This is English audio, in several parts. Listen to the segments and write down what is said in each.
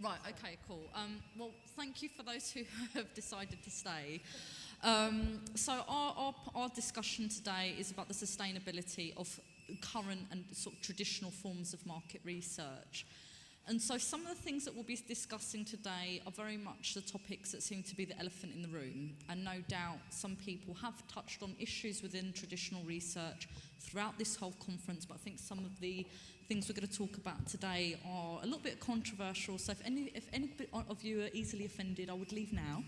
Right, okay, cool. Well, thank you for those who have decided to stay. So our discussion today is about the sustainability of current and sort of traditional forms of market research. And so some of the things that we'll be discussing today are very much the topics that seem to be the elephant in the room. And no doubt some people have touched on issues within traditional research throughout this whole conference, but I think some of the things we're going to talk about today are a little bit controversial. So if any of you are easily offended, I would leave now.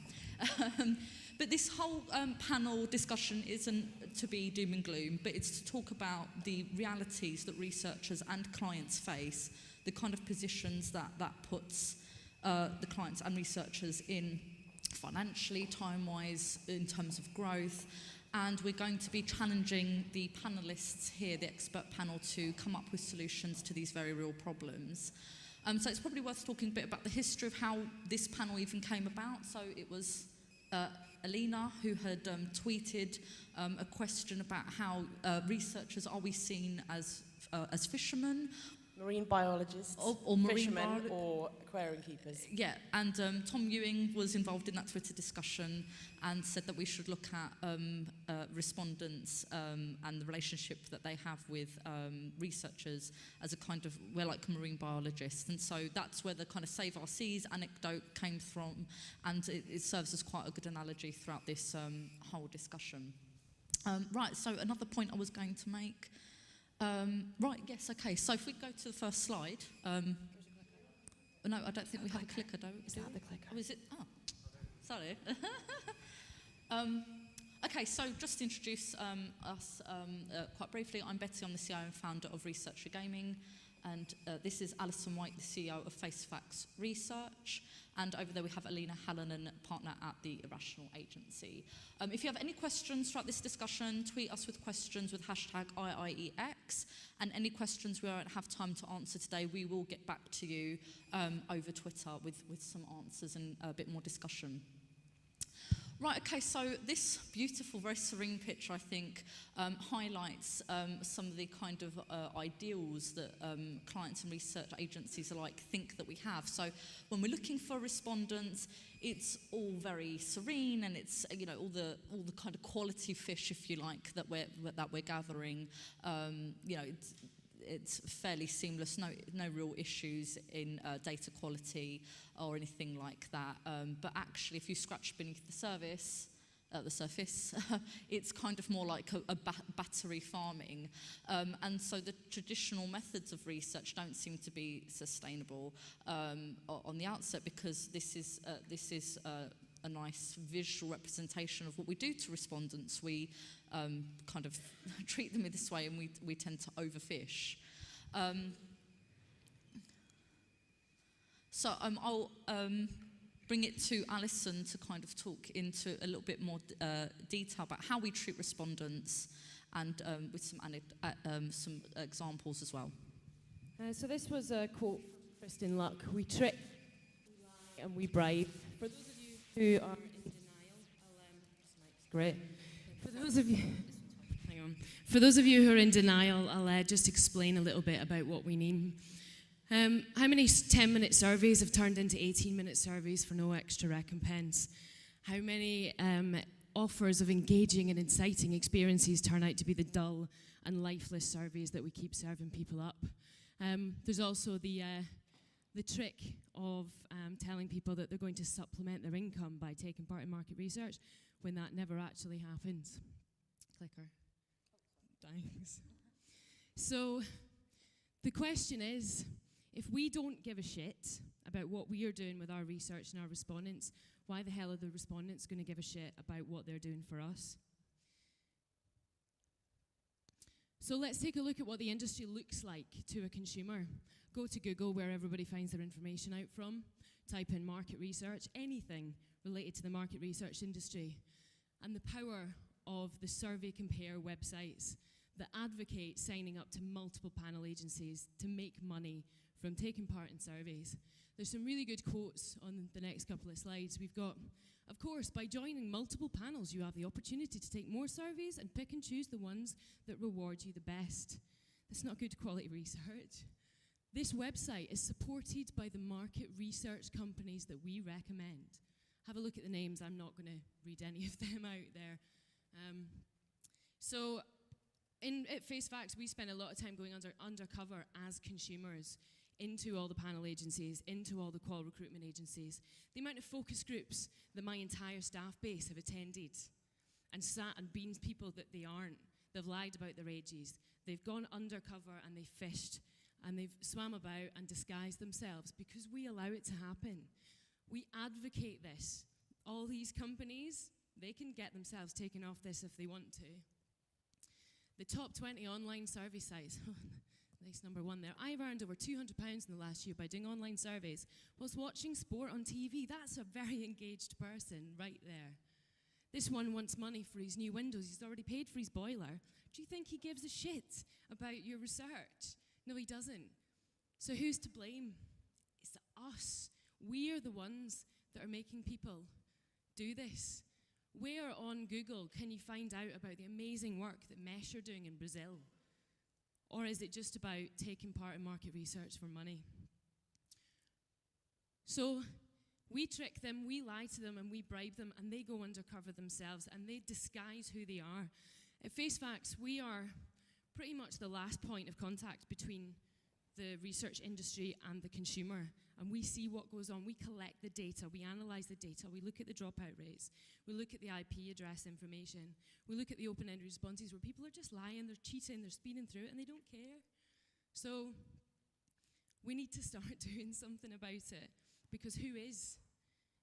But this whole panel discussion isn't to be doom and gloom, but it's to talk about the realities that researchers and clients face, the kind of positions that puts the clients and researchers in financially, time-wise, in terms of growth. And we're going to be challenging the panelists here, the expert panel, to come up with solutions to these very real problems. So it's probably worth talking a bit about the history of how this panel even came about. So it was Alina who had tweeted a question about how researchers, are we seen as fishermen? Marine biologists, or marine fishermen, or aquarium keepers. Yeah, and Tom Ewing was involved in that Twitter discussion and said that we should look at respondents and the relationship that they have with researchers as a kind of, we're like marine biologists. And so that's where the kind of Save Our Seas anecdote came from, and it serves as quite a good analogy throughout this whole discussion. Right, so another point I was going to make. Right, yes, okay, so if we go to the first slide. No, I don't think we have a clicker, Is that the clicker? Oh, is it? Oh, sorry. Okay, so just to introduce us quite briefly, I'm Betty, I'm the CEO and founder of Researcher Gaming, and this is Alison White, the CEO of FaceFacts Research, and over there we have Alina Hallinan, partner at the Irrational Agency. If you have any questions throughout this discussion, tweet us with questions with hashtag IIeX, and any questions we won't have time to answer today, we will get back to you over Twitter with some answers and a bit more discussion. Right, okay, so this beautiful, very serene picture, I think, highlights some of the kind of ideals that clients and research agencies alike think that we have. So when we're looking for respondents, it's all very serene, and it's, you know, all the kind of quality fish, if you like, that we're gathering. You know, it's fairly seamless, no real issues in data quality or anything like that. But actually, if you scratch beneath the surface, it's kind of more like a battery farming. And so the traditional methods of research don't seem to be sustainable on the outset, because this is a nice visual representation of what we do to respondents. We kind of treat them in this way, and we tend to overfish. So I'll bring it to Alison to kind of talk into a little bit more detail about how we treat respondents, and with some examples as well. So this was a quote from Kristen Luck. We trick, and we bribe. For those of you who are in denial, great. For those of you who are in denial, I'll just explain a little bit about what we mean. How many 10-minute surveys have turned into 18-minute surveys for no extra recompense? How many offers of engaging and inciting experiences turn out to be the dull and lifeless surveys that we keep serving people up? There's also the trick of telling people that they're going to supplement their income by taking part in market research, when that never actually happens. Clicker. Thanks. So the question is, if we don't give a shit about what we are doing with our research and our respondents, why the hell are the respondents going to give a shit about what they're doing for us? So let's take a look at what the industry looks like to a consumer. Go to Google, where everybody finds their information out from. Type in market research, anything related to the market research industry. And the power of the Survey Compare websites that advocate signing up to multiple panel agencies to make money from taking part in surveys. There's some really good quotes on the next couple of slides. We've got, of course, by joining multiple panels, you have the opportunity to take more surveys and pick and choose the ones that reward you the best. That's not good quality research. This website is supported by the market research companies that we recommend. Have a look at the names. I'm not going to read any of them out there. At Face Facts, we spend a lot of time going undercover as consumers into all the panel agencies, into all the qual recruitment agencies. The amount of focus groups that my entire staff base have attended and sat and been people that they aren't. They've lied about their ages. They've gone undercover and they've fished and they've swam about and disguised themselves because we allow it to happen. We advocate this. All these companies, they can get themselves taken off this if they want to. The top 20 online survey sites, nice number one there. I've earned over £200 in the last year by doing online surveys whilst watching sport on TV. That's a very engaged person right there. This one wants money for his new windows. He's already paid for his boiler. Do you think he gives a shit about your research? No, he doesn't. So who's to blame? It's us. We are the ones that are making people do this. Where on Google can you find out about the amazing work that Mesh are doing in Brazil? Or is it just about taking part in market research for money? So we trick them, we lie to them, and we bribe them, and they go undercover themselves, and they disguise who they are. At Face Facts, we are pretty much the last point of contact between the research industry and the consumer, and we see what goes on. We collect the data, we analyze the data, we look at the dropout rates, we look at the IP address information, we look at the open-ended responses where people are just lying, they're cheating, they're speeding through it, and they don't care. So we need to start doing something about it, because who is?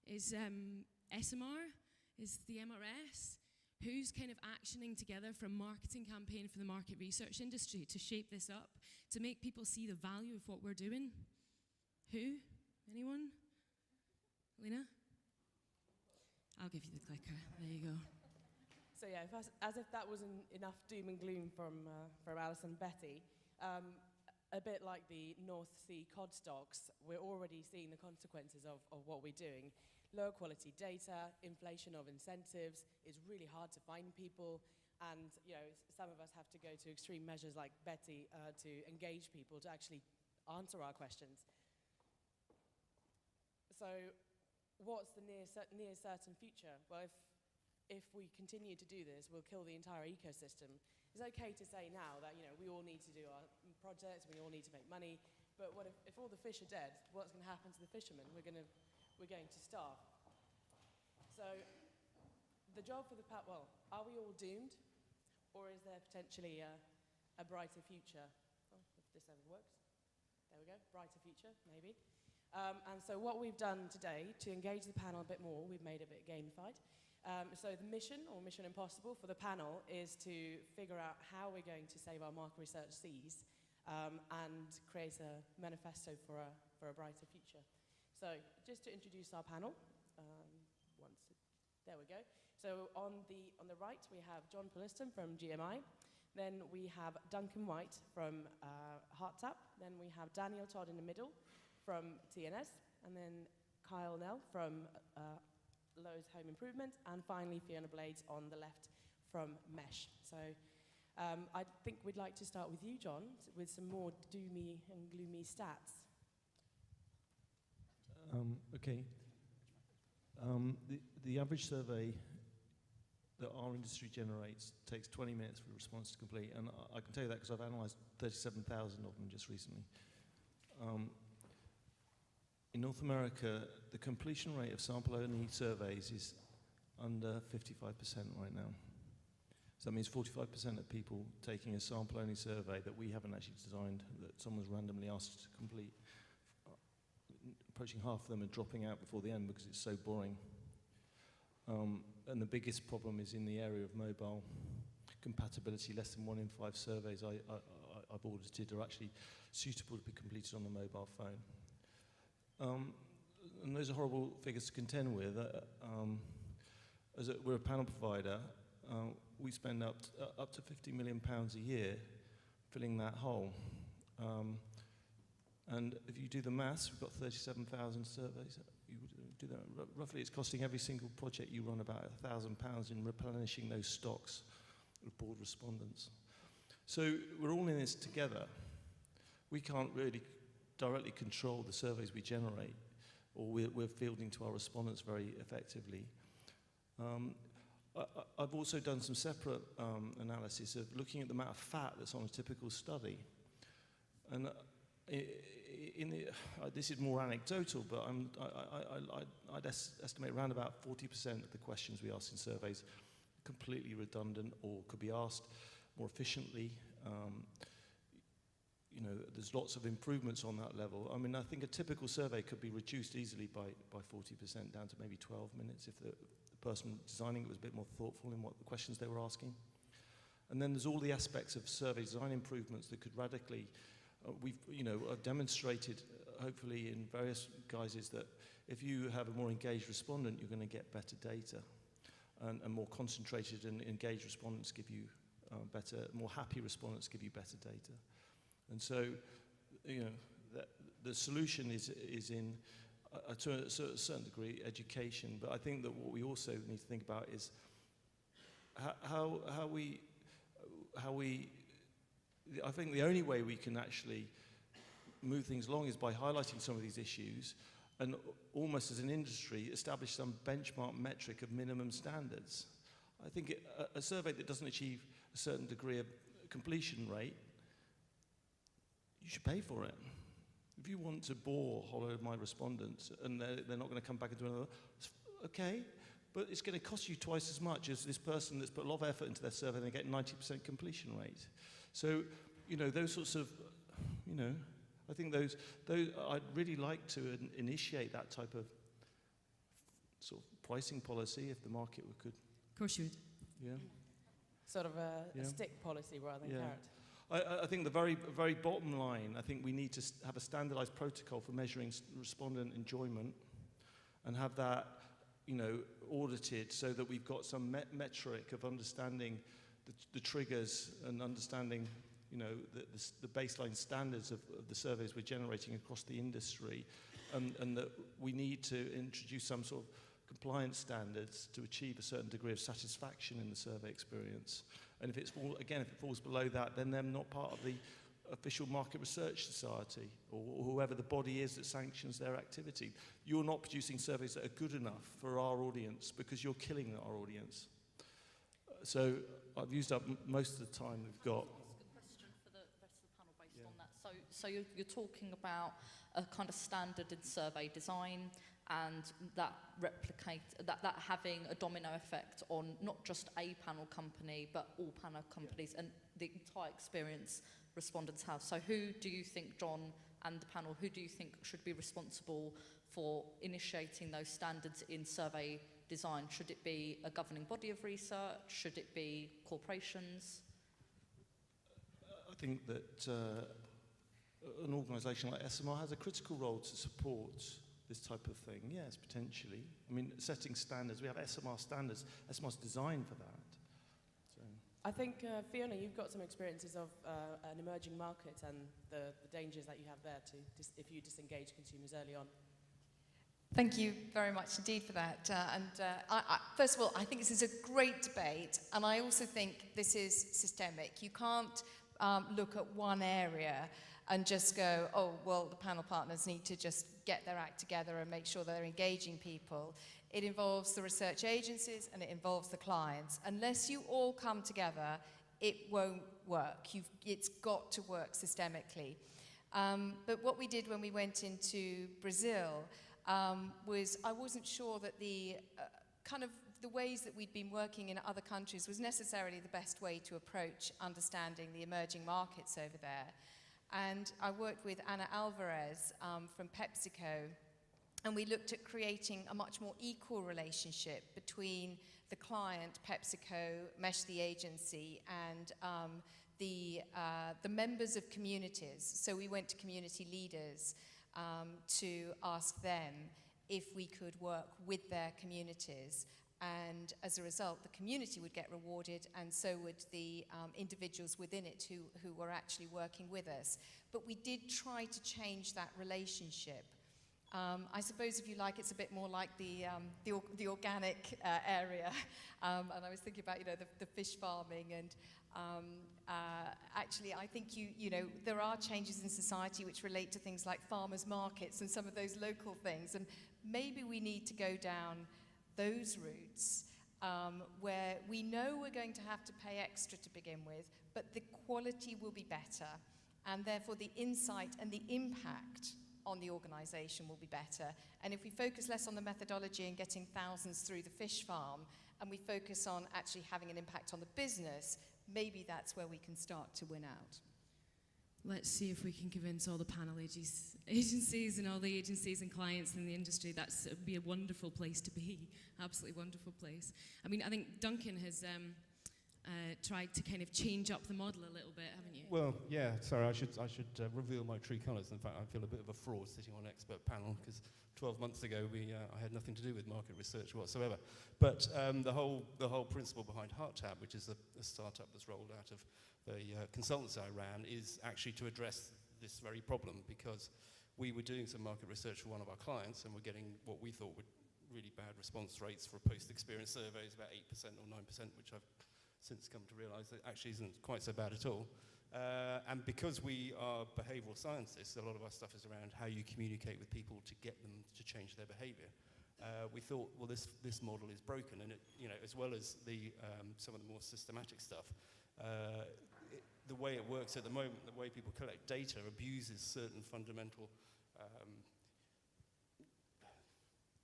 Is SMR? Is the MRS? Who's kind of actioning together for a marketing campaign for the market research industry to shape this up, to make people see the value of what we're doing? Who? Anyone? Lena? I'll give you the clicker. There you go. So yeah, as if that wasn't enough doom and gloom from Alice and Betty, a bit like the North Sea cod stocks, we're already seeing the consequences of what we're doing. Lower quality data, inflation of incentives, it's really hard to find people, and some of us have to go to extreme measures like Betty to engage people to actually answer our questions. So what's the near certain future? Well, if we continue to do this, we'll kill the entire ecosystem. It's okay to say now that we all need to do our projects, we all need to make money, but what if all the fish are dead? What's going to happen to the fishermen? We're going to starve. So the job for the are we all doomed, or is there potentially a brighter future? Oh, if this ever works. There we go, brighter future, maybe. And so what we've done today to engage the panel a bit more, we've made it a bit gamified. So the mission, or Mission Impossible, for the panel is to figure out how we're going to save our market research seas and create a manifesto for a brighter future. So just to introduce our panel, there we go. So on the right we have John Pulliston from GMI, then we have Duncan White from HeartTap, then we have Daniel Todd in the middle from TNS, and then Kyle Nell from Lowe's Home Improvement, and finally Fiona Blades on the left from Mesh. So I think we'd like to start with you, John, with some more doomy and gloomy stats. Okay. The average survey that our industry generates takes 20 minutes for a response to complete, and I can tell you that because I've analysed 37,000 of them just recently. In North America, the completion rate of sample-only surveys is under 55% right now. So that means 45% of people taking a sample-only survey that we haven't actually designed, that someone's randomly asked to complete. Approaching half of them are dropping out before the end because it's so boring. And the biggest problem is in the area of mobile compatibility. Less than 1 in 5 surveys I've audited are actually suitable to be completed on a mobile phone. And those are horrible figures to contend with. We're a panel provider. We spend up to £50 million a year filling that hole. And if you do the maths, we've got 37,000 surveys. You do that, roughly it's costing every single project you run about £1,000 in replenishing those stocks of board respondents. So we're all in this together. We can't really directly control the surveys we generate, or we're fielding to our respondents very effectively. I've also done some separate analysis of looking at the amount of fat that's on a typical study. And this is more anecdotal, but I'd estimate around about 40% of the questions we ask in surveys are completely redundant or could be asked more efficiently. You know, there's lots of improvements on that level. I mean, I think a typical survey could be reduced easily by 40% down to maybe 12 minutes if the person designing it was a bit more thoughtful in what the questions they were asking. And then there's all the aspects of survey design improvements that could radically, we've demonstrated, hopefully in various guises, that if you have a more engaged respondent, you're going to get better data. And more concentrated and engaged respondents give you more happy respondents give you better data. And so, you know, the solution is in, to a certain degree, education. But I think that what we also need to think about is how we. I think the only way we can actually move things along is by highlighting some of these issues, and almost as an industry, establish some benchmark metric of minimum standards. I think a survey that doesn't achieve a certain degree of completion rate, you should pay for it. If you want to bore hollow my respondents and they're not going to come back and do another, okay, but it's going to cost you twice as much as this person that's put a lot of effort into their survey and they get 90% completion rate. So, you know, those sorts of, you know, I think those I'd really like to initiate that type of sort of pricing policy if the market could. Of course you would. Yeah. Sort of a stick policy rather than carrot. I think the very bottom line, I think we need to have a standardized protocol for measuring respondent enjoyment and have that, you know, audited so that we've got some metric of understanding the triggers and understanding, you know, the baseline standards of the surveys we're generating across the industry, and that we need to introduce some sort of compliance standards to achieve a certain degree of satisfaction in the survey experience. And if it falls below that, then they're not part of the official market research society or whoever the body is that sanctions their activity. You're not producing surveys that are good enough for our audience because you're killing our audience. So I've used up most of the time we've got. That's a good question for the rest of the panel based on that. So you're talking about a kind of standard in survey design, and that having a domino effect on not just a panel company, but all panel companies and the entire experience respondents have. So who do you think, John, and the panel, who do you think should be responsible for initiating those standards in survey design? Should it be a governing body of research? Should it be corporations? I think that an organisation like SMR has a critical role to support this type of thing. Yes, potentially. I mean, setting standards. We have SMR standards. SMR's designed for that. So. I think, Fiona, you've got some experiences of an emerging market and the dangers that you have there if you disengage consumers early on. Thank you very much indeed for that. First of all, I think this is a great debate, and I also think this is systemic. You can't look at one area and just go, oh, well, the panel partners need to just get their act together and make sure they're engaging people. It involves the research agencies and it involves the clients. Unless you all come together, it won't work. It's got to work systemically. But what we did when we went into Brazil was I wasn't sure that the ways that we'd been working in other countries was necessarily the best way to approach understanding the emerging markets over there. And I worked with Ana Alvarez from PepsiCo, and we looked at creating a much more equal relationship between the client, PepsiCo, Mesh the agency, and the members of communities. So we went to community leaders to ask them if we could work with their communities. And as a result, the community would get rewarded, and so would the individuals within it who were actually working with us. But we did try to change that relationship. I suppose, if you like, it's a bit more like the organic area. And I was thinking about, the fish farming, and actually, I think you know, there are changes in society which relate to things like farmers markets and some of those local things, and maybe we need to go down those routes where we know we're going to have to pay extra to begin with, but the quality will be better, and therefore the insight and the impact on the organisation will be better. And if we focus less on the methodology and getting thousands through the fish farm, and we focus on actually having an impact on the business, maybe that's where we can start to win out. Let's see if we can convince all the panel agencies and all the agencies and clients in the industry. It'd be a wonderful place to be, absolutely wonderful place. I mean, I think Duncan has tried to kind of change up the model a little bit, haven't you? Well, yeah, sorry, I should reveal my true colours. In fact, I feel a bit of a fraud sitting on an expert panel, because 12 months ago I had nothing to do with market research whatsoever. But the whole principle behind HeartTap, which is a startup that's rolled out of the consultancy I ran, is actually to address this very problem, because we were doing some market research for one of our clients, and we're getting what we thought were really bad response rates for post-experience surveys, about 8% or 9%, which I've since come to realise that actually isn't quite so bad at all. And because we are behavioural scientists, a lot of our stuff is around how you communicate with people to get them to change their behaviour. We thought, well, this model is broken, and it, you know, as well as the some of the more systematic stuff, the way it works at the moment, the way people collect data, abuses certain fundamental,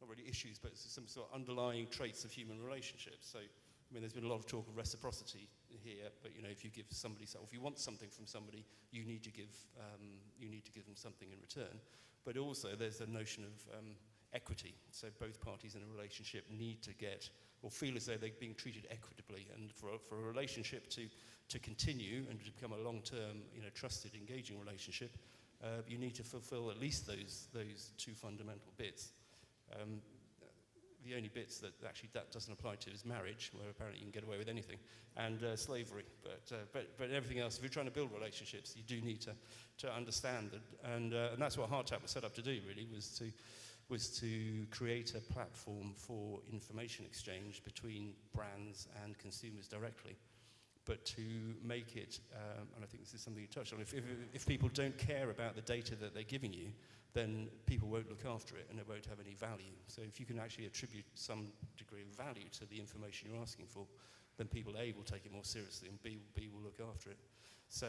not really issues, but some sort of underlying traits of human relationships. So, I mean, there's been a lot of talk of reciprocity here, but you know, if you give somebody, if you want something from somebody, you need to give them something in return. But also, there's a notion of equity. So both parties in a relationship need to get or feel as though they're being treated equitably, and for a relationship to continue and to become a long-term, you know, trusted, engaging relationship, you need to fulfill at least those two fundamental bits. The only bits that actually that doesn't apply to is marriage, where apparently you can get away with anything, and slavery. But everything else, if you're trying to build relationships, you do need to understand that, and that's what HeartTap was set up to do. Really, was to create a platform for information exchange between brands and consumers directly, but to make it, and I think this is something you touched on, if people don't care about the data that they're giving you, then people won't look after it and it won't have any value. So if you can actually attribute some degree of value to the information you're asking for, then people, A, will take it more seriously, and B will look after it. So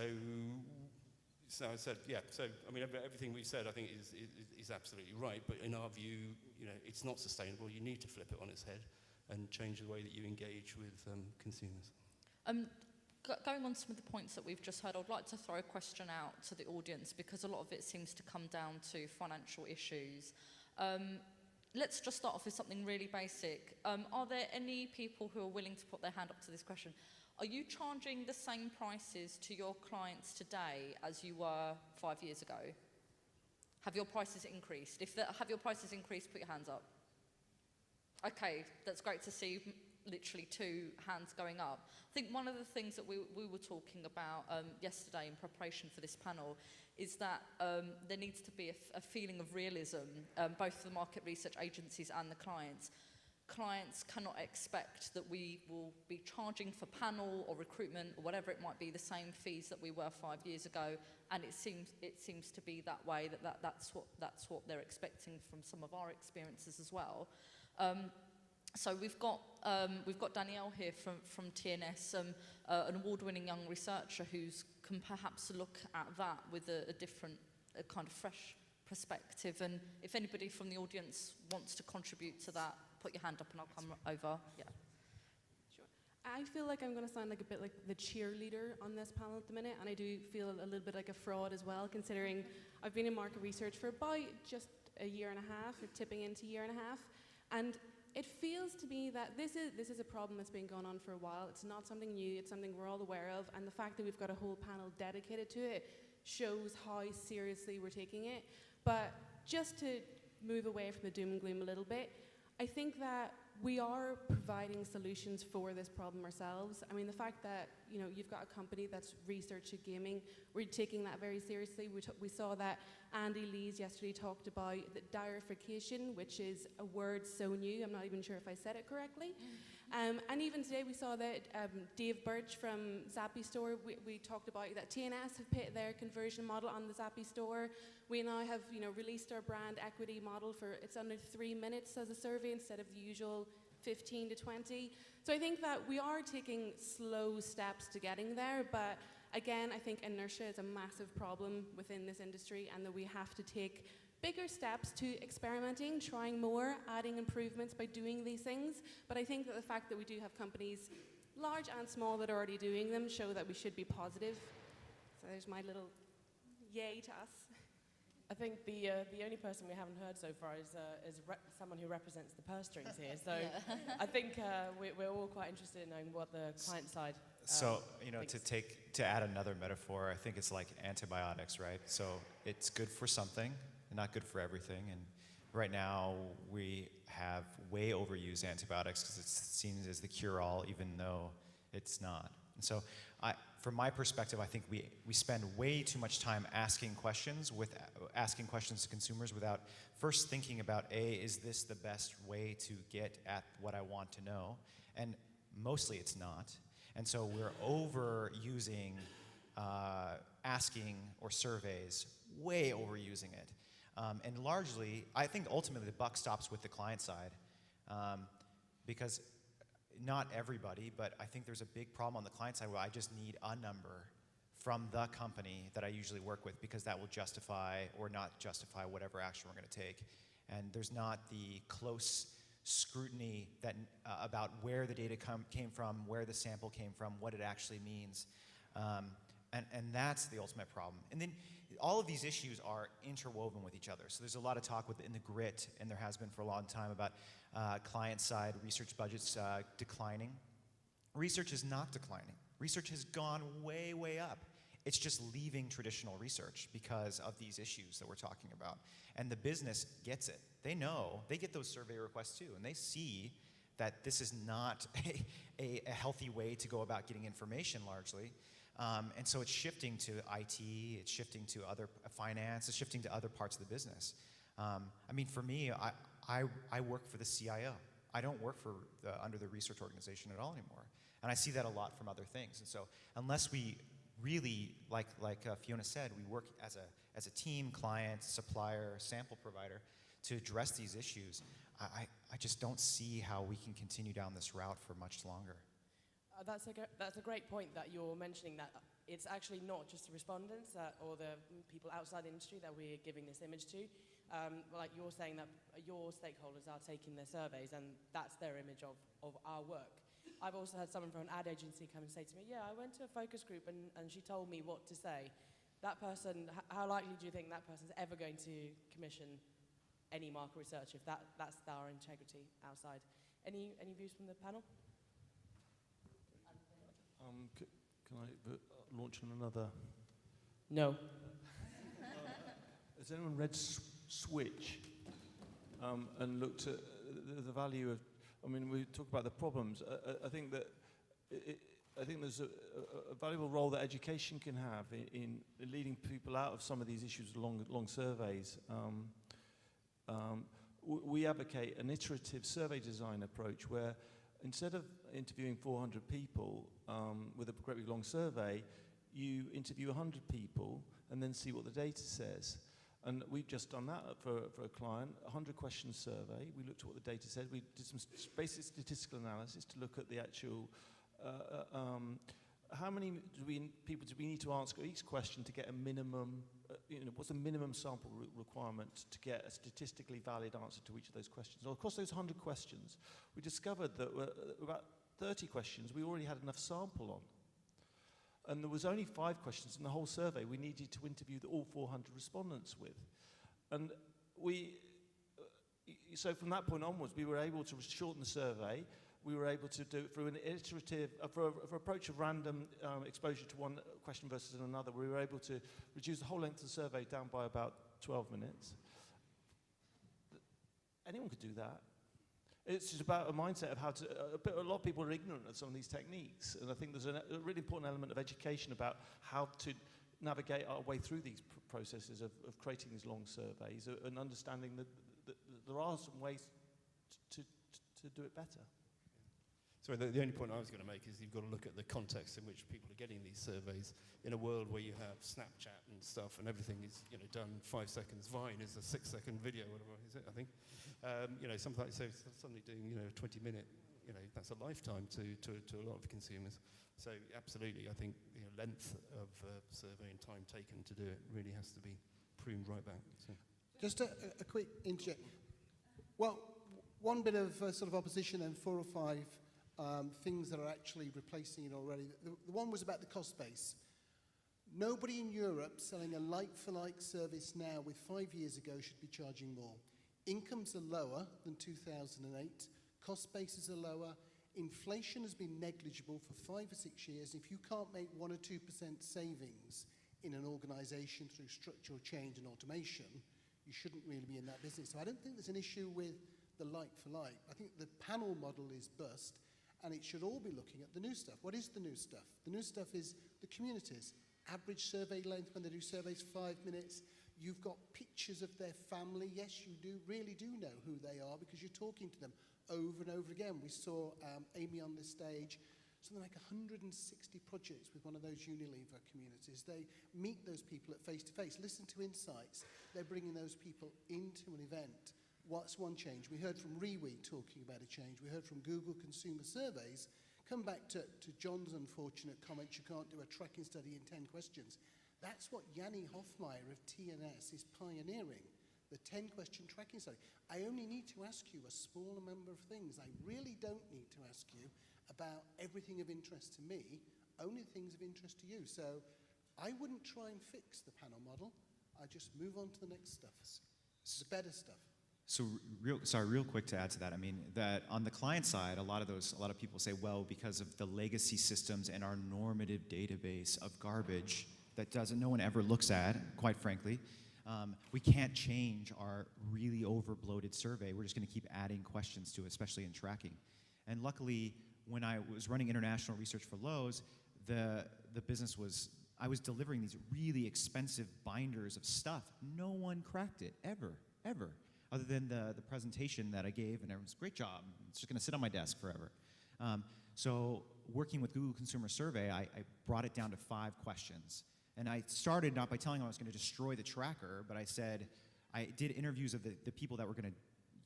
I said, yeah, so I mean, everything we've said I think is absolutely right, but in our view, you know, it's not sustainable. You need to flip it on its head and change the way that you engage with consumers. Going on some of the points that we've just heard, I'd like to throw a question out to the audience, because a lot of it seems to come down to financial issues. Let's just start off with something really basic. Are there any people who are willing to put their hand up to this question? Are you charging the same prices to your clients today as you were 5 years ago? Have your prices increased? Have your prices increased, put your hands up. Okay, that's great to see. Literally 2 hands going up. I think one of the things that we were talking about yesterday in preparation for this panel is that there needs to be a feeling of realism, both for the market research agencies and the clients. Clients cannot expect that we will be charging for panel or recruitment or whatever it might be the same fees that we were 5 years ago, and it seems to be that way, that's what they're expecting from some of our experiences as well. So we've got Danielle here from TNS, an award-winning young researcher who can perhaps look at that with a different, kind of fresh perspective. And if anybody from the audience wants to contribute to that, put your hand up and I'll come over. Yeah. Sure. I feel like I'm going to sound like a bit like the cheerleader on this panel at the minute, and I do feel a little bit like a fraud as well, considering I've been in market research for about just a year and a half, or tipping into a year and a half, and it feels to me that this is a problem that's been going on for a while. It's not something new, it's something we're all aware of, and the fact that we've got a whole panel dedicated to it shows how seriously we're taking it. But just to move away from the doom and gloom a little bit, I think that we are providing solutions for this problem ourselves. I mean, the fact that, you know, you've got a company that's researching gaming, we're taking that very seriously. We saw that Andy Lees yesterday talked about the diarification, which is a word so new, I'm not even sure if I said it correctly. And even today we saw that Dave Birch from Zappy Store, we talked about that TNS have put their conversion model on the Zappy Store. We now have released our brand equity model for, it's under 3 minutes as a survey instead of the usual 15 to 20. So I think that we are taking slow steps to getting there, but again, I think inertia is a massive problem within this industry, and that we have to take bigger steps to experimenting, trying more, adding improvements by doing these things. But I think that the fact that we do have companies, large and small, that are already doing them show that we should be positive. So there's my little yay to us. I think the only person we haven't heard so far is someone who represents the purse strings here. So I think we're all quite interested in knowing what the client side So, thinks. to add another metaphor, I think it's like antibiotics, right? So it's good for something and not good for everything. And right now we have way overused antibiotics because it's seen as the cure-all, even though it's not. And so from my perspective, I think we spend way too much time asking questions to consumers without first thinking about, is this the best way to get at what I want to know? And mostly it's not. And so we're overusing asking or surveys, way overusing it. And largely, I think ultimately the buck stops with the client side, because not everybody, but I think there's a big problem on the client side where I just need a number from the company that I usually work with, because that will justify or not justify whatever action we're going to take. And there's not the close scrutiny that about where the data came from, where the sample came from, what it actually means. And that's the ultimate problem. And then all of these issues are interwoven with each other. So there's a lot of talk in the grit, and there has been for a long time, about client-side research budgets declining. Research is not declining. Research has gone way, way up. It's just leaving traditional research because of these issues that we're talking about. And the business gets it. They know. They get those survey requests too, and they see that this is not a healthy way to go about getting information largely. And so it's shifting to IT, it's shifting to other finance, it's shifting to other parts of the business. I mean, for me, I work for the CIO. I don't work for under the research organization at all anymore. And I see that a lot from other things. And so unless we really, like Fiona said, we work as a team, client, supplier, sample provider to address these issues, I just don't see how we can continue down this route for much longer. That's a great point that you're mentioning, that it's actually not just the respondents or the people outside the industry that we're giving this image to. Like you're saying that your stakeholders are taking their surveys and that's their image of our work. I've also had someone from an ad agency come and say to me, yeah, I went to a focus group and she told me what to say. That person, how likely do you think that person's ever going to commission any market research if that's our integrity outside? Any views from the panel? Can I launch on another? No. Has anyone read Switch and looked at the value of? I mean, we talk about the problems. I think that I think there's a valuable role that education can have in leading people out of some of these issues, long surveys. We advocate an iterative survey design approach where instead of interviewing 400 people with a great big long survey, you interview 100 people and then see what the data says. And we've just done that for a client, a 100-question survey. We looked at what the data said. We did some basic statistical analysis to look at the actual, how many people do we need to answer each question to get a minimum, what's the minimum sample requirement to get a statistically valid answer to each of those questions? Well, across those 100 questions, we discovered that about 30 questions we already had enough sample on. And there was only 5 questions in the whole survey we needed to interview all 400 respondents with. And so from that point onwards, we were able to shorten the survey. We were able to do it through an iterative, for approach of random exposure to one question versus another. We were able to reduce the whole length of the survey down by about 12 minutes. Anyone could do that. It's just about a mindset of how to, a lot of people are ignorant of some of these techniques, and I think there's a really important element of education about how to navigate our way through these processes of creating these long surveys and understanding that there are some ways to do it better. Sorry, the only point I was going to make is you've got to look at the context in which people are getting these surveys. In a world where you have Snapchat and stuff, and everything is done 5 seconds. Vine is a 6-second video, whatever is it? I think. Something like suddenly doing a 20-minute, that's a lifetime to a lot of consumers. So absolutely, I think length of survey and time taken to do it really has to be pruned right back. So. Just a quick interject. Well, one bit of sort of opposition and 4 or 5 things that are actually replacing it already. The one was about the cost base. Nobody in Europe selling a like-for-like service now with 5 years ago should be charging more. Incomes are lower than 2008. Cost bases are lower. Inflation has been negligible for 5 or 6 years. If you can't make 1 or 2% savings in an organization through structural change and automation, you shouldn't really be in that business. So I don't think there's an issue with the like-for-like. I think the panel model is bust, and it should all be looking at the new stuff. What is the new stuff? The new stuff is the communities. Average survey length when they do surveys, 5 minutes. You've got pictures of their family. Yes, you really do know who they are because you're talking to them over and over again. We saw Amy on this stage, something like 160 projects with one of those Unilever communities. They meet those people at face-to-face, listen to insights. They're bringing those people into an event. What's one change? We heard from Rewe talking about a change. We heard from Google Consumer Surveys. Come back to John's unfortunate comment, you can't do a tracking study in 10 questions. That's what Yanni Hofmeier of TNS is pioneering, the 10-question tracking study. I only need to ask you a smaller number of things. I really don't need to ask you about everything of interest to me, only things of interest to you. So I wouldn't try and fix the panel model. I just move on to the next stuff, the better stuff. So real quick to add to that, I mean, that on the client side, a lot of people say, well, because of the legacy systems and our normative database of garbage that no one ever looks at, quite frankly, we can't change our really over-bloated survey. We're just going to keep adding questions to it, especially in tracking. And luckily, when I was running international research for Lowe's, the business was, I was delivering these really expensive binders of stuff. No one cracked it, ever. Other than the presentation that I gave, and everyone's great job. It's just going to sit on my desk forever. So working with Google Consumer Survey, I brought it down to 5 questions. And I started not by telling them I was going to destroy the tracker, but I said, I did interviews of the people that were going to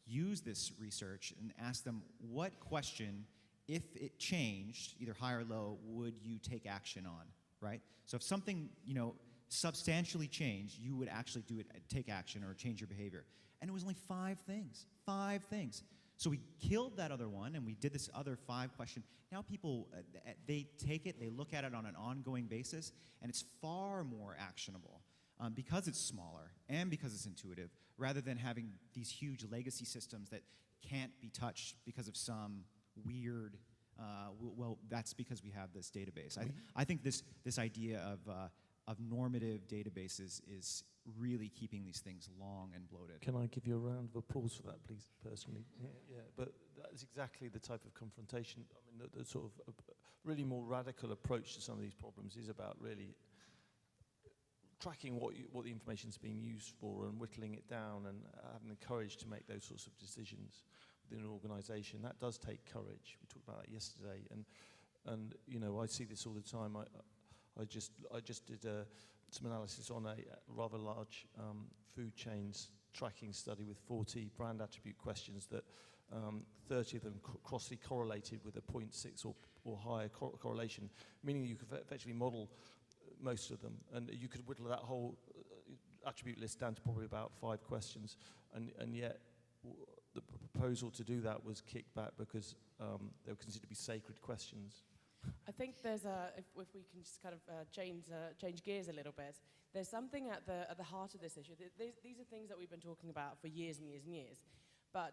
use this research and asked them, what question, if it changed, either high or low, would you take action on, right? So if something, substantially changed, you would actually do it, take action or change your behavior. And it was only 5 things. 5 things. So we killed that other one, and we did this other 5 question. Now people, they take it, they look at it on an ongoing basis, and it's far more actionable because it's smaller and because it's intuitive, rather than having these huge legacy systems that can't be touched because of some weird, well, that's because we have this database. I think this idea of normative databases is really keeping these things long and bloated. Can I give you a round of applause for that, please, personally? Yeah, but that's exactly the type of confrontation. I mean, the sort of really more radical approach to some of these problems is about really tracking what the information's being used for and whittling it down and having the courage to make those sorts of decisions within an organisation. That does take courage. We talked about that yesterday, and I see this all the time. I just did some analysis on a rather large food chains tracking study with 40 brand attribute questions that 30 of them crossly correlated with a 0.6 or higher correlation, meaning you could effectively model most of them, and you could whittle that whole attribute list down to probably about 5 questions, and yet the proposal to do that was kicked back because they were considered to be sacred questions. I think there's if we can just kind of change gears a little bit, there's something at the heart of this issue. These are things that we've been talking about for years and years and years. But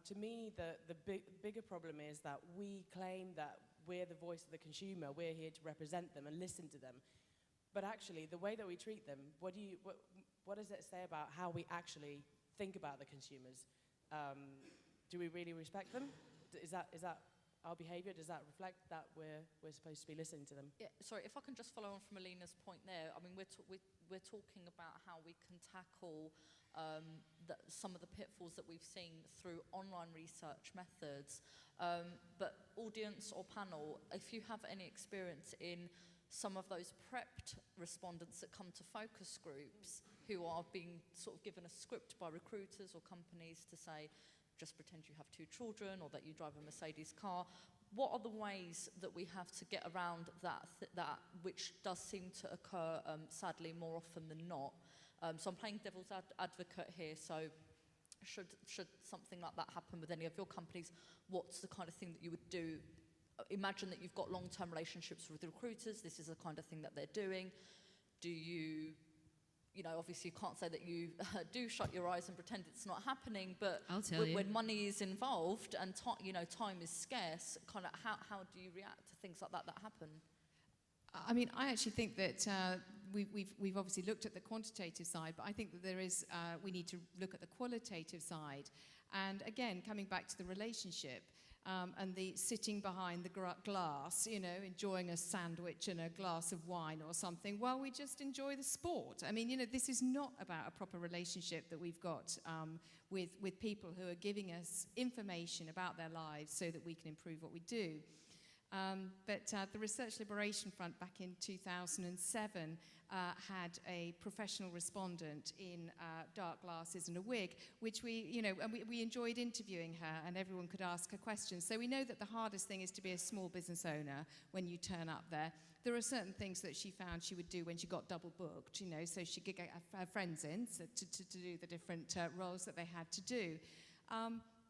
to me, the bigger problem is that we claim that we're the voice of the consumer, we're here to represent them and listen to them. But actually, the way that we treat them, what does it say about how we actually think about the consumers? Do we really respect them? Is that our behaviour? Does that reflect that we're supposed to be listening to them? Yeah, sorry, if I can just follow on from Alina's point there. I mean, we're talking about how we can tackle some of the pitfalls that we've seen through online research methods. But audience or panel, if you have any experience in some of those prepped respondents that come to focus groups who are being sort of given a script by recruiters or companies to say, just pretend you have 2 children or that you drive a Mercedes car. What are the ways that we have to get around that which does seem to occur, sadly, more often than not? So I'm playing devil's advocate here. So should something like that happen with any of your companies, what's the kind of thing that you would do? Imagine that you've got long-term relationships with the recruiters. This is the kind of thing that they're doing. Do you obviously you can't say that you do shut your eyes and pretend it's not happening, but I'll tell you. When money is involved and time is scarce, kind of how do you react to things like that happen? I mean, I actually think that we've obviously looked at the quantitative side, but I think that we need to look at the qualitative side. And again, coming back to the relationship, and the sitting behind the glass, enjoying a sandwich and a glass of wine or something, while we just enjoy the sport. I mean, this is not about a proper relationship that we've got with people who are giving us information about their lives so that we can improve what we do. But the Research Liberation Front back in 2007 had a professional respondent in dark glasses and a wig, which we enjoyed interviewing her, and everyone could ask her questions. So we know that the hardest thing is to be a small business owner when you turn up there. There are certain things that she found she would do when she got double booked, so she could get her friends in to do the different roles that they had to do.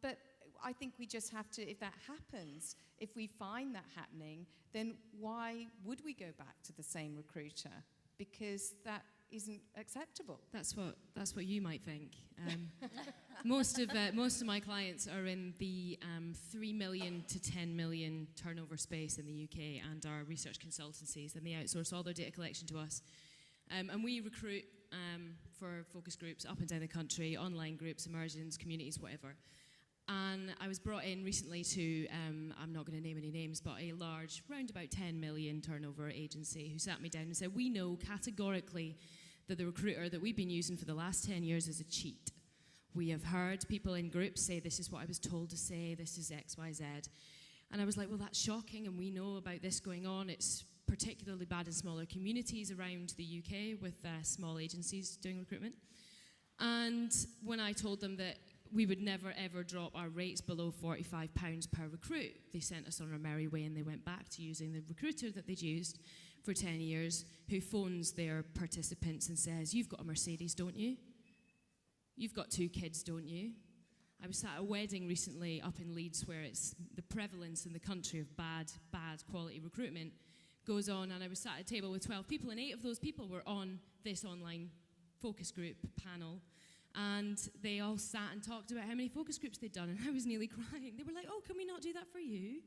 But I think we just have to, if that happens, if we find that happening, then why would we go back to the same recruiter? Because that isn't acceptable. That's what you might think. Most of my clients are in the 3 million to 10 million turnover space in the UK, and are research consultancies, and they outsource all their data collection to us. And we recruit for focus groups up and down the country, online groups, immersions, communities, whatever. And I was brought in recently to, I'm not going to name any names, but a large, round about 10 million turnover agency who sat me down and said, we know categorically that the recruiter that we've been using for the last 10 years is a cheat. We have heard people in groups say, this is what I was told to say, this is X, Y, Z. And I was like, well, that's shocking, and we know about this going on. It's particularly bad in smaller communities around the UK with small agencies doing recruitment. And when I told them that we would never ever drop our rates below £45 per recruit, they sent us on our merry way, and they went back to using the recruiter that they'd used for 10 years, who phones their participants and says, you've got a Mercedes, don't you? You've got 2 kids, don't you? I was at a wedding recently up in Leeds where it's the prevalence in the country of bad quality recruitment goes on, and I was sat at a table with 12 people, and 8 of those people were on this online focus group panel. And they all sat and talked about how many focus groups they'd done, and I was nearly crying. They were like, oh, can we not do that for you?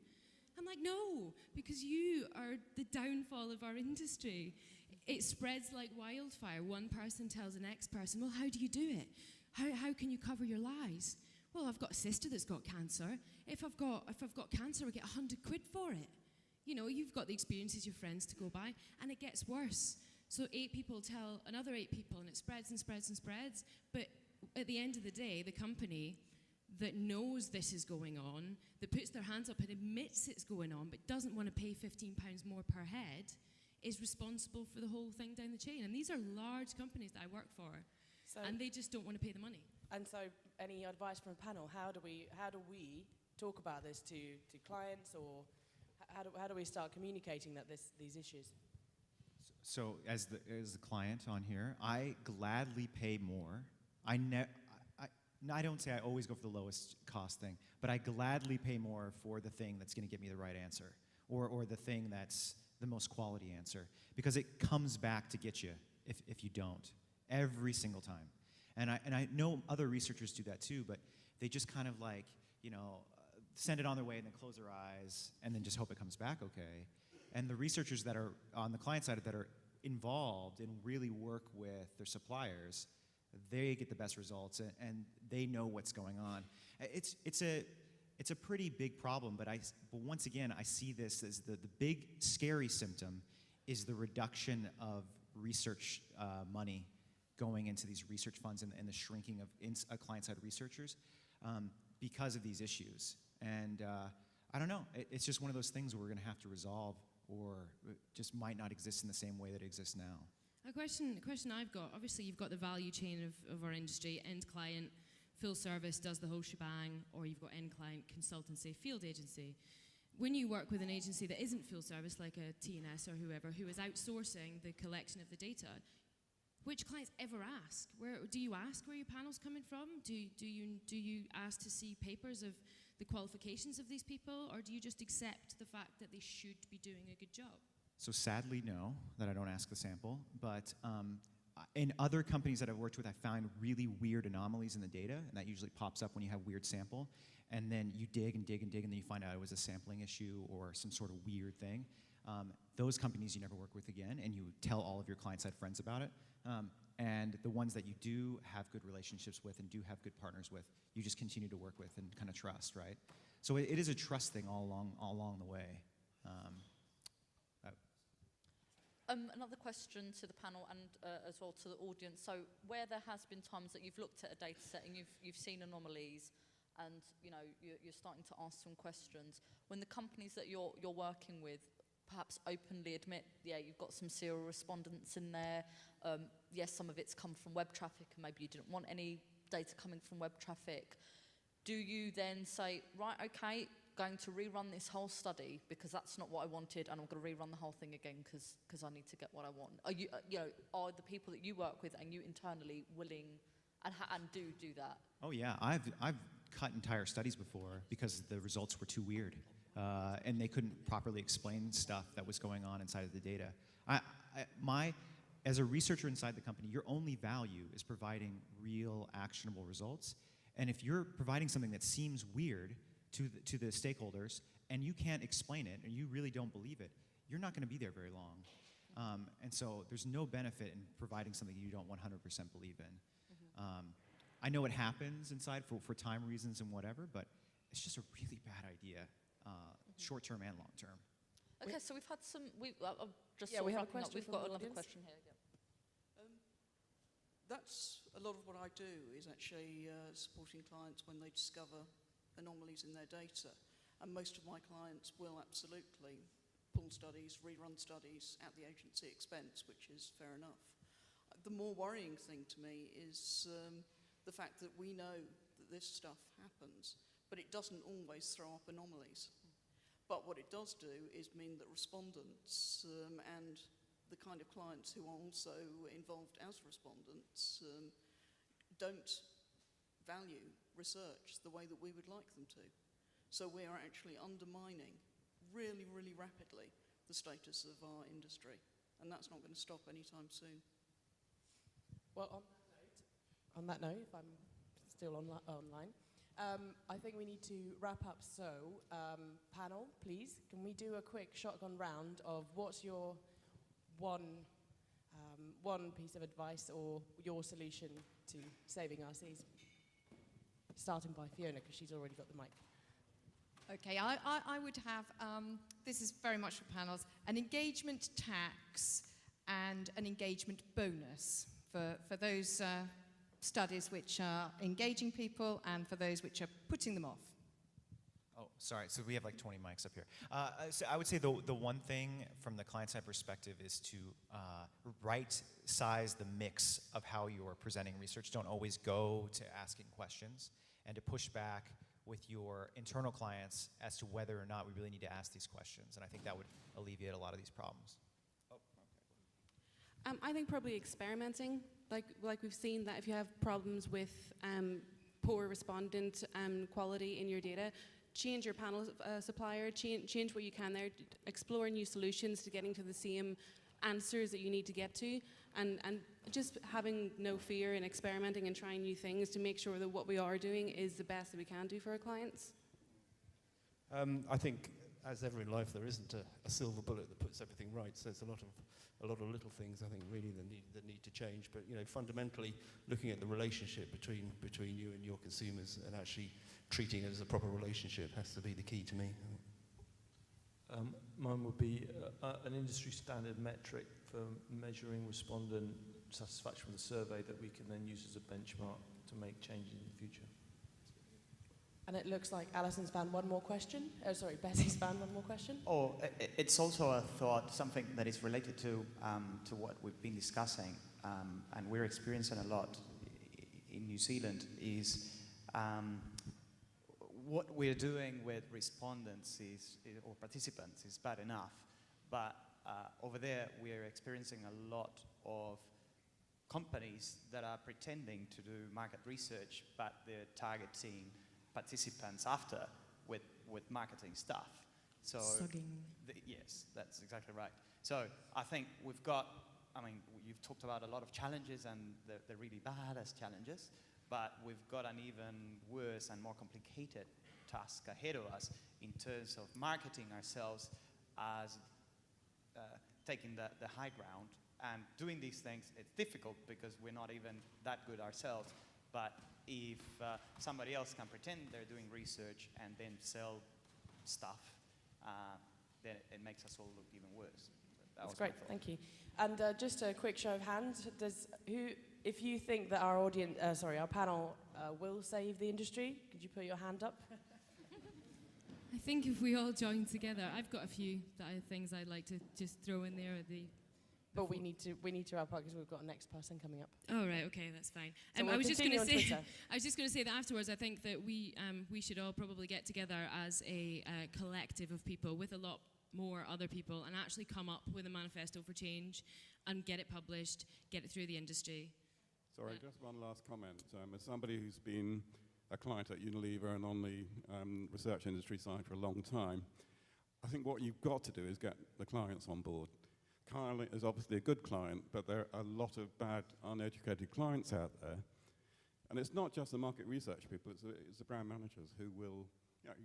I'm like, no, because you are the downfall of our industry. It spreads like wildfire. One person tells the next person, well, how do you do it? How can you cover your lies? Well, I've got a sister that's got cancer. If I've got cancer, I get 100 quid for it. You've got the experiences, your friends to go by, and it gets worse. So 8 people tell another 8 people, and it spreads and spreads and spreads. But at the end of the day, the company that knows this is going on, that puts their hands up and admits it's going on, but doesn't want to pay £15 more per head, is responsible for the whole thing down the chain. And these are large companies that I work for, and they just don't want to pay the money. And so, any advice from the panel? How do we talk about this to clients, or how do we start communicating these issues? So as the client on here, I gladly pay more. I don't say I always go for the lowest cost thing, but I gladly pay more for the thing that's going to get me the right answer, or the thing that's the most quality answer, because it comes back to get you if you don't, every single time. And I know other researchers do that too, but they just kind of send it on their way and then close their eyes and then just hope it comes back okay. And the researchers that are on the client side that are involved and really work with their suppliers, they get the best results, and they know what's going on. it's a pretty big problem, but once again, I see this as the big scary symptom is the reduction of research money going into these research funds and the shrinking of client-side researchers because of these issues. And I don't know, it's just one of those things we're going to have to resolve, or it just might not exist in the same way that it exists now. A question I've got, obviously you've got the value chain of our industry, end client, full service, does the whole shebang, or you've got end client, consultancy, field agency. When you work with an agency that isn't full service, like a TNS or whoever, who is outsourcing the collection of the data, which clients ever ask? Do you ask where your panel's coming from? Do you ask to see papers of the qualifications of these people, or do you just accept the fact that they should be doing a good job? So sadly, no, that I don't ask the sample, but in other companies that I've worked with, I found really weird anomalies in the data, and that usually pops up when you have weird sample, and then you dig and dig and dig, and then you find out it was a sampling issue or some sort of weird thing. Those companies you never work with again, and you tell all of your client-side friends about it. And the ones that you do have good relationships with and do have good partners with, you just continue to work with and kind of trust, right? So it is a trust thing all along the way. Another question to the panel and as well to the audience. So where there has been times that you've looked at a data set and you've seen anomalies, and you're starting to ask some questions, when the companies that you're working with perhaps openly admit, yeah, you've got some serial respondents in there, yes, some of it's come from web traffic and maybe you didn't want any data coming from web traffic, do you then say, right, okay, going to rerun this whole study because that's not what I wanted, and I'm going to rerun the whole thing again because I need to get what I want? Are you, are the people that you work with and you internally willing and do that? Oh yeah, I've cut entire studies before because the results were too weird, and they couldn't properly explain stuff that was going on inside of the data. As a researcher inside the company, your only value is providing real, actionable results. And if you're providing something that seems weird to the stakeholders, and you can't explain it, and you really don't believe it, you're not going to be there very long. And so there's no benefit in providing something you don't 100% believe in. I know it happens inside for time reasons and whatever, but it's just a really bad idea, short-term and long-term. Okay, so we've had some. We have a question. We've got another question here. Yeah. That's a lot of what I do, is actually supporting clients when they discover anomalies in their data. And most of my clients will absolutely pull studies, rerun studies at the agency expense, which is fair enough. The more worrying thing to me is the fact that we know that this stuff happens, but it doesn't always throw up anomalies. But what it does do is mean that respondents and the kind of clients who are also involved as respondents don't value research the way that we would like them to. So we are actually undermining really, really rapidly the status of our industry, and that's not going to stop anytime soon. Well, on that note, if I'm still online, I think we need to wrap up. So, panel, please, can we do a quick shotgun round of what's your one piece of advice or your solution to saving our seas? Starting by Fiona, because she's already got the mic. Okay, I would have, this is very much for panels, an engagement tax and an engagement bonus for those studies which are engaging people and for those which are putting them off. Oh, sorry. So we have like 20 mics up here. So I would say the one thing from the client-side perspective is to right-size the mix of how you're presenting research. Don't always go to asking questions, and to push back with your internal clients as to whether or not we really need to ask these questions. And I think that would alleviate a lot of these problems. Oh, okay. I think probably experimenting. Like we've seen that if you have problems with poor respondent quality in your data, change your panel supplier, change what you can there, explore new solutions to getting to the same answers that you need to get to, and just having no fear in experimenting and trying new things to make sure that what we are doing is the best that we can do for our clients. I think, as ever in life, there isn't a silver bullet that puts everything right. So there's a lot of little things I think really that need to change. But fundamentally, looking at the relationship between you and your consumers and actually treating it as a proper relationship has to be the key to me. Mine would be an industry standard metric for measuring respondent satisfaction with the survey that we can then use as a benchmark to make changes in the future. And it looks like Alison's found one more question. Oh, sorry, Bessie's found one more question. Oh, it's also a thought, something that is related to what we've been discussing, and we're experiencing a lot in New Zealand, is what we're doing with respondents or participants is bad enough, but over there we're experiencing a lot of companies that are pretending to do market research, but they're targeting participants after with marketing stuff. So yes, that's exactly right. So I think you've talked about a lot of challenges, and they're really bad as challenges, but we've got an even worse and more complicated task ahead of us in terms of marketing ourselves as taking the high ground. And doing these things, it's difficult because we're not even that good ourselves. But if somebody else can pretend they're doing research and then sell stuff, then it makes us all look even worse. That's great, thank you. And just a quick show of hands, if you think that our panel will save the industry, could you put your hand up? I think if we all join together, I've got a few things I'd like to just throw in there. But we need to wrap up because we've got a next person coming up. Oh right, okay, that's fine. So I was just going to say, Twitter. I was just going to say that afterwards, I think that we should all probably get together as a collective of people with a lot more other people and actually come up with a manifesto for change and get it published, get it through the industry. Sorry, just one last comment. As somebody who's been a client at Unilever and on the research industry side for a long time, I think what you've got to do is get the clients on board. Kyle is obviously a good client, but there are a lot of bad, uneducated clients out there. And it's not just the market research people, it's the brand managers who will,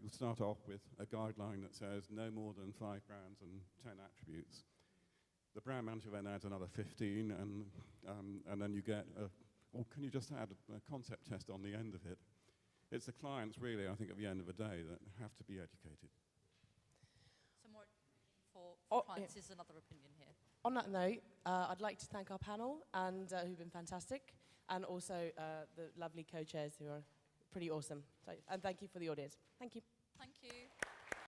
you'll start off with a guideline that says no more than 5 brands and 10 attributes. The brand manager then adds another 15, and then you get, or can you just add a concept test on the end of it? It's the clients, really, I think, at the end of the day, that have to be educated. So more for clients is another opinion here. On that note, I'd like to thank our panel, and who've been fantastic, and also the lovely co-chairs who are pretty awesome. So, and thank you for the audience. Thank you. Thank you.